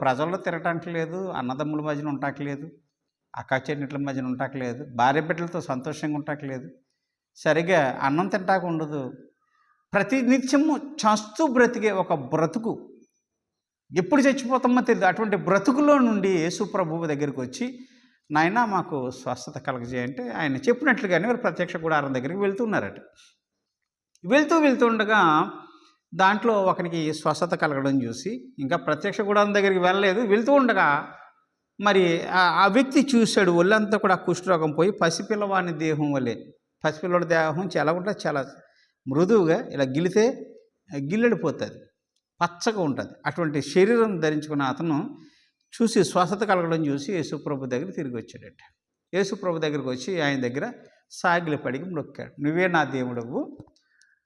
ప్రజల్లో తిరగటానికి లేదు, అన్నదమ్ముల మధ్యన ఉంటాకి లేదు, అక్కా చెన్నిట్ల మధ్యన ఉంటాకి లేదు, భార్య బిడ్డలతో సంతోషంగా ఉంటాకి లేదు, సరిగ్గా అన్నం తింటాకు ఉండదు. ప్రతి నిత్యము చస్తూ బ్రతికే ఒక బ్రతుకు, ఎప్పుడు చచ్చిపోతామో తెలియదు. అటువంటి బ్రతుకులో నుండి యేసు ప్రభువు దగ్గరికి వచ్చి, నాయనా మాకు స్వస్థత కలగజేయంటే ఆయన చెప్పినట్లుగానే వారు ప్రత్యక్ష గుడారం దగ్గరికి వెళ్తున్నారట. వెళ్తుండగా దాంట్లో ఒకనికి స్వస్థత కలగడం చూసి, ఇంకా ప్రత్యక్ష గుడారం దగ్గరికి వెళ్ళలేదు, వెళ్తూ ఉండగా మరి ఆ వ్యక్తి చూశాడు, ఒళ్ళంతా కూడా కుష్ఠరోగం పోయి పసిపిల్లవాని దేహం వలె. పసిపిల్లడి దేహం ఎలా ఉంటుంది, చాలా మృదువుగా ఇలా గిలితే గిల్లెడిపోతుంది, పచ్చగా ఉంటుంది. అటువంటి శరీరం ధరించుకున్న అతను చూసి స్వస్థత కలగడం చూసి యేసుప్రభు దగ్గర తిరిగి వచ్చాడట. యేసుప్రభు దగ్గరికి వచ్చి ఆయన దగ్గర సాగిలపడికి మొక్కాడు. నువ్వే నా దేవుడవు,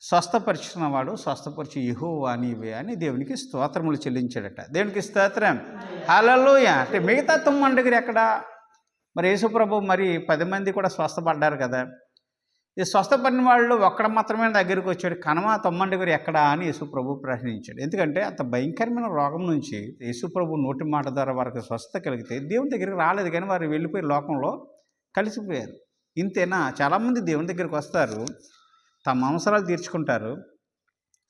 స్వస్థపరిచిన వాడు, స్వస్థపరిచి యెహోవా నీవే అని దేవునికి స్తోత్రములు చెల్లించాడట. దేవునికి స్తోత్రం, హల్లెలూయా. అంటే మిగతా 9 ఎక్కడ? మరి యేసుప్రభు మరి 10 మంది కూడా స్వస్థపడ్డారు కదా. ఈ స్వస్థపడిన వాళ్ళు ఒక్కడ మాత్రమే దగ్గరికి వచ్చాడు, కనమా 9 ఎక్కడా అని యేసుప్రభు ప్రశ్నించాడు. ఎందుకంటే అంత భయంకరమైన రోగం నుంచి యేసుప్రభు నోటి మాట ద్వారా వారికి స్వస్థత కలిగితే దేవుని దగ్గరికి రాలేదు, కానీ వారు వెళ్ళిపోయి లోకంలో కలిసిపోయారు. ఇంతేనా? చాలామంది దేవుని దగ్గరికి వస్తారు, తమ అవసరాలు తీర్చుకుంటారు,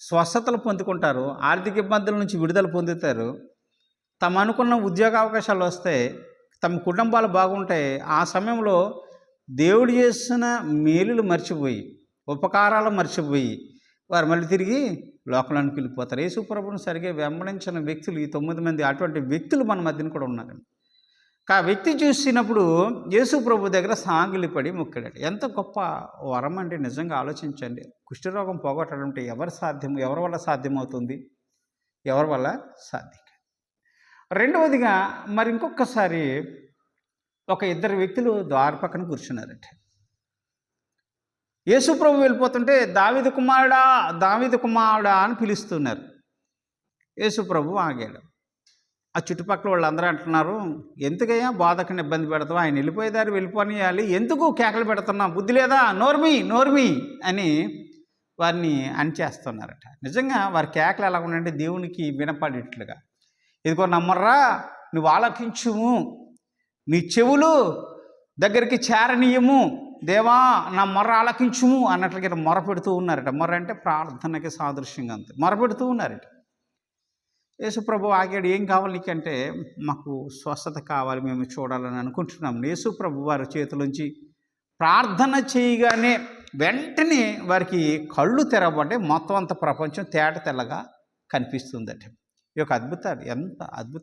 స్వస్థతలు పొందుకుంటారు, ఆర్థిక ఇబ్బందుల నుంచి విడుదల పొందుతారు, తమ అనుకున్న ఉద్యోగ అవకాశాలు వస్తాయి, తమ కుటుంబాలు బాగుంటాయి. ఆ సమయంలో దేవుడు చేసిన మేలులు మర్చిపోయి, ఉపకారాలు మర్చిపోయి వారు మళ్ళీ తిరిగి లోకంలోనికి వెళ్ళిపోతారు. యేసుప్రభుని సరిగ్గా వెంబడించిన వ్యక్తులు ఈ 9 మంది, అటువంటి వ్యక్తులు మన మధ్యన కూడా ఉన్నారు. ఆ వ్యక్తి చూసినప్పుడు యేసుప్రభు దగ్గర సాగిలిపడి మొక్కాడట. ఎంత గొప్ప వరం అంటే నిజంగా ఆలోచించండి. కుష్ఠరోగం పోగొట్టడం అంటే ఎవరి వల్ల సాధ్యమవుతుంది? ఎవరి వల్ల సాధ్యం. రెండవదిగా మరి ఇంకొకసారి ఒక 2 వ్యక్తులు ద్వార పక్కన కూర్చున్నారట. యేసుప్రభు వెళ్ళిపోతుంటే దావీదు కుమారుడా, దావీదు కుమారుడా అని పిలుస్తున్నారు. యేసుప్రభు ఆగాడు. ఆ చుట్టుపక్కల వాళ్ళందరూ అంటున్నారు, ఎందుకయ్యా బోధకుని ఇబ్బంది పెడతావు, ఆయన వెళ్ళిపోయేదారు వెళ్ళిపోనియాలి, ఎందుకు కేకలు పెడుతున్నావు, బుద్ధి లేదా, నోర్మి అని వారిని అణిచేస్తున్నారట. నిజంగా వారి కేకలు ఎలా ఉన్నాయంటే దేవునికి వినపడేట్లుగా, ఇదిగో నమ్మర్రా, నువ్వు ఆలకించుము, నీ చెవులు దగ్గరికి చేరనీయము, దేవా నా మొర్ర ఆలకించుము అన్నట్లుగా మొర పెడుతూ ఉన్నారట. మొర్ర అంటే ప్రార్థనకి సాదృశ్యంగా అంతే, మొర పెడుతూ ఉన్నారట. యేసుప్రభు ఆగాడు. ఏం కావాలి నీకంటే, మాకు స్వస్థత కావాలి, మేము చూడాలని అనుకుంటున్నాం. యేసుప్రభు వారి చేతులోంచి ప్రార్థన చేయగానే వెంటనే వారికి కళ్ళు తెరవబడ్డాయి. మొత్తం అంత ప్రపంచం తేట తెల్లగా కనిపిస్తుందట. ఈ యొక్క అద్భుతాలు ఎంత అద్భుతం!